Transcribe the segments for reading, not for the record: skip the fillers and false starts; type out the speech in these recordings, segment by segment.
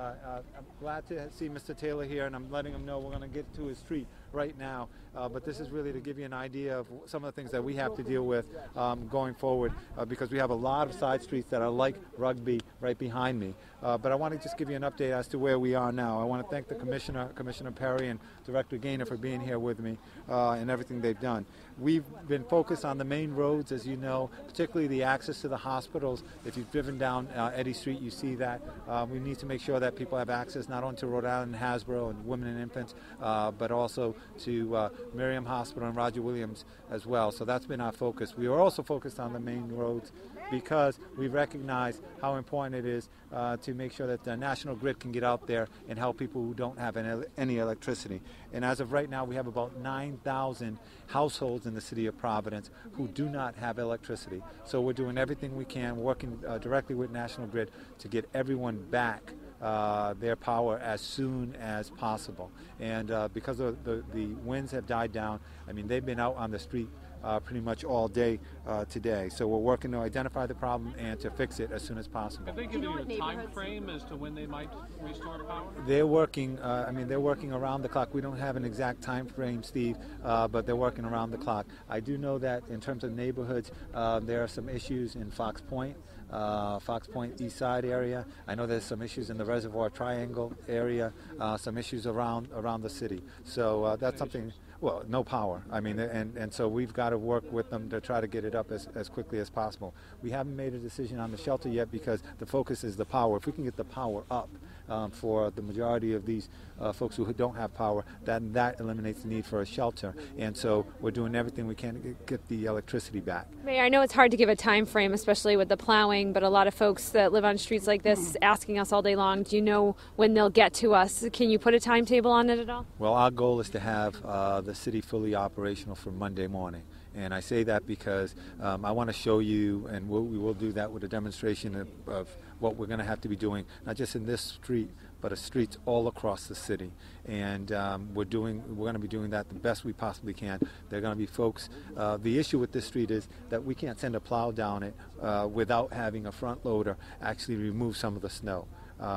I'm glad to see Mr. Taylor here, and I'm letting him know we're going to get to his street right now. But this is really to give you an idea of some of the things that we have to deal with going forward, because we have a lot of side streets that are like Rugby right behind me. But I want to just give you an update as to where we are now. I want to thank the Commissioner Perry and Director Gaynor for being here with me and everything they've done. We've been focused on the main roads, as you know, particularly the access to the hospitals. If you've driven down Eddy Street, you see that. We need to make sure that people have access not only to Rhode Island and Hasbro and Women and Infants, but also to Miriam Hospital and Roger Williams as well. So that's been our focus. We are also focused on the main roads because we recognize how important it is to make sure that the National Grid can get out there and help people who don't have any electricity. And as of right now, we have about 9,000 households in the city of Providence who do not have electricity. So we're doing everything we can, working directly with National Grid to get everyone back their power as soon as possible. And because of the winds have died down, I mean, they've been out on the street pretty much all day today. So we're working to identify the problem and to fix it as soon as possible. Have they given you a time frame as to when they might restore power? They're working, they're working around the clock. We don't have an exact time frame, Steve, but they're working around the clock. I do know that in terms of neighborhoods, there are some issues in Fox Point East Side area. I know there's some issues in the Reservoir Triangle area, some issues around the city. So that's something. Well, no power. I mean, and so we've got to work with them to try to get it up as quickly as possible. We haven't made a decision on the shelter yet because the focus is the power. If we can get the power up for the majority of these folks who don't have power, then that eliminates the need for a shelter. And so we're doing everything we can to get the electricity back. Mayor, I know it's hard to give a time frame, especially with the plowing, but a lot of folks that live on streets like this asking us all day long, do you know when they'll get to us? Can you put a timetable on it at all? Well, our goal is to have the city fully operational for Monday morning. And I say that because I want to show you, and we will do that with a demonstration of what we're going to have to be doing, not just in this street, but streets all across the city. And we're going to be doing that the best we possibly can. There are going to be folks. The issue with this street is that we can't send a plow down it without having a front loader actually remove some of the snow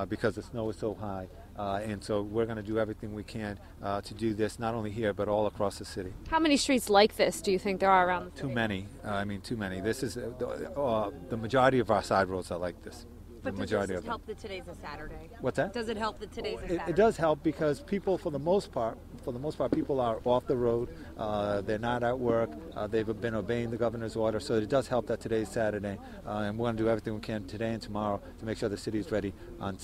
because the snow is so high. And so we're going to do everything we can to do this, not only here, but all across the city. How many streets like this do you think there are around the city? Too many. Too many. This is the majority of our side roads are like this. But does it help that today's a Saturday? What's that? Does it help that today's a Saturday? It does help because people, for the most part, people are off the road. They're not at work. They've been obeying the governor's order. So it does help that today's Saturday, and we're going to do everything we can today and tomorrow to make sure the city is ready on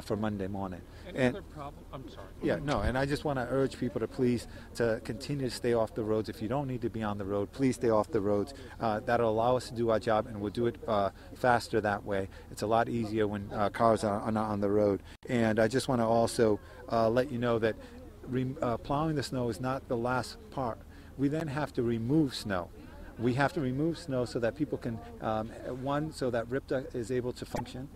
for Monday morning. Any other problem? I'm sorry. Yeah, no, and I just want to urge people to please to continue to stay off the roads. If you don't need to be on the road, please stay off the roads. That'll allow us to do our job, and we'll do it faster that way. It's a lot easier when cars are not on the road. And I just want to also let you know that plowing the snow is not the last part. We then have to remove snow. We have to remove snow so that people can, one, so that RIPTA is able to function.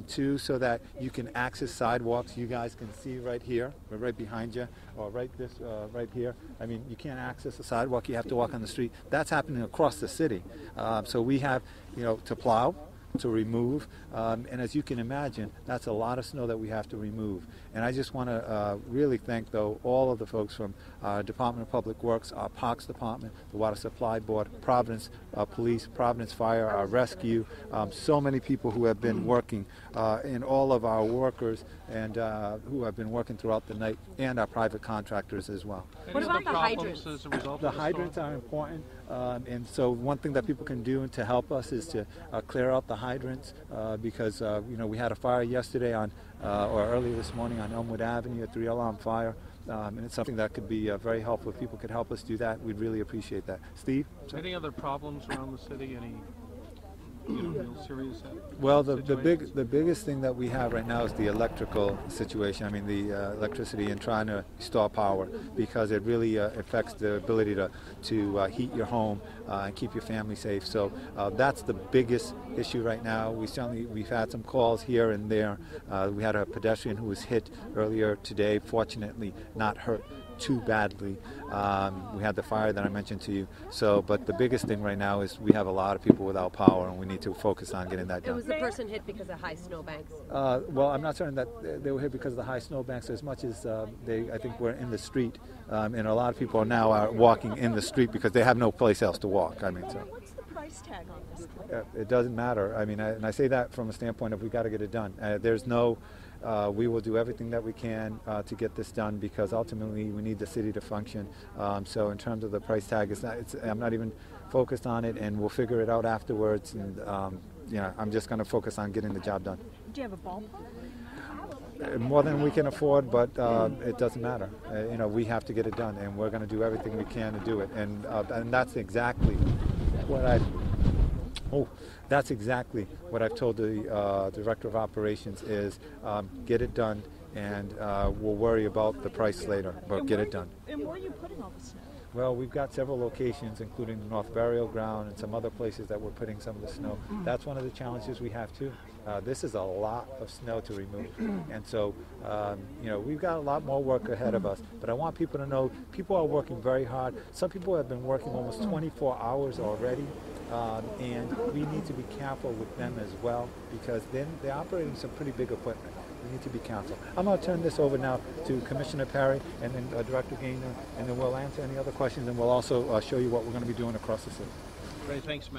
Two, so that you can access sidewalks. You guys can see right here, or right behind you, or right here. I mean, you can't access a sidewalk. You have to walk on the street. That's happening across the city. So we have, to plow, to remove, and as you can imagine, that's a lot of snow that we have to remove. And I just want to really thank, though, all of the folks from our Department of Public Works, our Parks Department, the Water Supply Board, Providence Police, Providence Fire, our rescue, so many people who have been working, and all of our workers and who have been working throughout the night, and our private contractors as well. What about the hydrants? The hydrants are important, and so one thing that people can do to help us is to clear out the hydrants because we had a fire yesterday or earlier this morning on Elmwood Avenue, a 3-alarm fire, and it's something that could be very helpful. If people could help us do that, we'd really appreciate that. Steve? Any other problems around the city? Any real serious? Well, the biggest thing that we have right now is the electrical situation. I mean, the electricity and trying to restore power, because it really affects the ability to heat your home and keep your family safe. So that's the biggest issue right now. We've had some calls here and there. We had a pedestrian who was hit earlier today. Fortunately, not hurt too badly. We had the fire that I mentioned to you. So, but the biggest thing right now is we have a lot of people without power, and we need to focus on getting that And done. was the person hit because of high snowbanks? Well, I'm not certain that they were hit because of the high snowbanks as much as I think were in the street. And a lot of people now are walking in the street because they have no place else to walk. I mean, so. What's the price tag on this? It doesn't matter. I mean, and I say that from a standpoint of we got to get it done. There's no, we will do everything that we can to get this done because ultimately we need the city to function. So in terms of the price tag, I'm not even focused on it, and we'll figure it out afterwards. And I'm just going to focus on getting the job done. Do you have a ballpark? More than we can afford, but it doesn't matter. We have to get it done, and we're going to do everything we can to do it. And that's exactly what I've told the director of operations is get it done, and we'll worry about the price later, but get it done. And where are you putting all the snow? Well, we've got several locations, including the North Burial Ground and some other places that we're putting some of the snow. That's one of the challenges we have too. This is a lot of snow to remove, and so we've got a lot more work ahead of us. But I want people to know people are working very hard. Some people have been working almost 24 hours already, and we need to be careful with them as well because then they're operating some pretty big equipment. We need to be careful. I'm going to turn this over now to Commissioner Perry and then Director Gaynor, and then we'll answer any other questions, and we'll also show you what we're going to be doing across the city. Great, thanks, Mayor.